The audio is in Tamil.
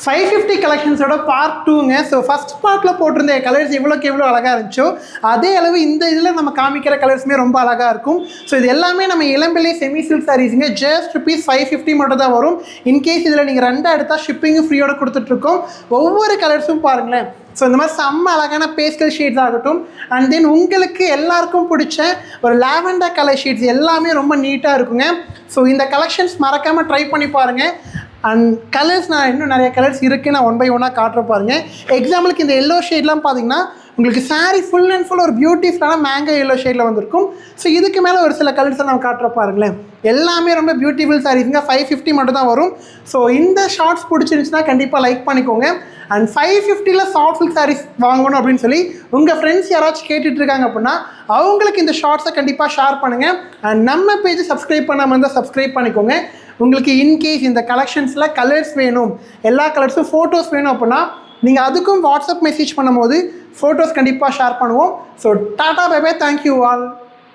550 கலெக்ஷன்ஸோட பார்ட் 2ங்க. ஸோ ஃபஸ்ட் பார்ட்டில் போட்டிருந்த கலர்ஸ் எவ்வளோ அழகாக இருந்துச்சோ அதே அளவு இந்த இதில் நம்ம காமிக்கிற கலர்ஸுமே ரொம்ப அழகாக இருக்கும். ஸோ இது எல்லாமே நம்ம இளம்பிள்ளை செமி சில்க் சாரீஸுங்க. ஜஸ்ட் ₹550 மட்டும் தான் வரும். இன்கேஸ் இதில் நீங்கள் 2 எடுத்தால் ஷிப்பிங்கும் ஃப்ரீயோட கொடுத்துட்ருக்கோம். ஒவ்வொரு கலர்ஸும் பாருங்களேன். ஸோ இந்த மாதிரி செம்ம அழகான பேஸ்டல் ஷேட்ஸ் ஆகட்டும், அண்ட் தென் உங்களுக்கு எல்லாருக்கும் பிடிச்ச ஒரு லாவெண்டர் கலர் ஷேட்ஸ் எல்லாமே ரொம்ப நீட்டாக இருக்குங்க. ஸோ இந்த கலெக்ஷன்ஸ் மறக்காமல் ட்ரை பண்ணி பாருங்கள். அண்ட் கலர்ஸ் நான் இன்னும் நிறைய கலர்ஸ் இருக்குது, நான் 1 by 1 காட்டுற பாருங்கள். எக்ஸாம்பிளுக்கு இந்த எல்லோ ஷேட்லாம் பார்த்தீங்கன்னா உங்களுக்கு சாரீ ஃபுல் அண்ட் ஃபுல் ஒரு பியூட்டிஃபுல்லான மேங்கோ எல்லோ ஷேடில் வந்திருக்கும். ஸோ இதுக்கு மேலே ஒரு சில கலர்ஸை நம்ம காட்டுற பாருங்களேன். எல்லாமே ரொம்ப பியூட்டிஃபுல் சாரீஸுங்க. 550 மட்டும் தான் வரும். ஸோ இந்த ஷார்ட்ஸ் பிடிச்சிருந்துச்சுன்னா கண்டிப்பாக லைக் பண்ணிக்கோங்க. அண்ட் 550ல் சாஃப்ட் சில்க் சாரீஸ் வாங்கணும் அப்படின்னு சொல்லி உங்கள் ஃப்ரெண்ட்ஸ் யாராச்சும் கேட்டுட்டு இருக்காங்க அப்படின்னா அவங்களுக்கு இந்த ஷார்ட்ஸை கண்டிப்பாக ஷேர் பண்ணுங்கள். அண்ட் நம்ம பேஜை சப்ஸ்கிரைப் பண்ணாமல் இருந்தால் சப்ஸ்கிரைப் பண்ணிக்கோங்க. உங்களுக்கு இன்கேஸ் இந்த கலெக்ஷன்ஸில் கலர்ஸ் வேணும், எல்லா கலர்ஸும் ஃபோட்டோஸ் வேணும் அப்படின்னா நீங்கள் அதுக்கும் வாட்ஸ்அப் மெசேஜ் பண்ணும்போது ஃபோட்டோஸ் கண்டிப்பாக ஷேர் பண்ணுவோம். So tata bye bye, thank you all.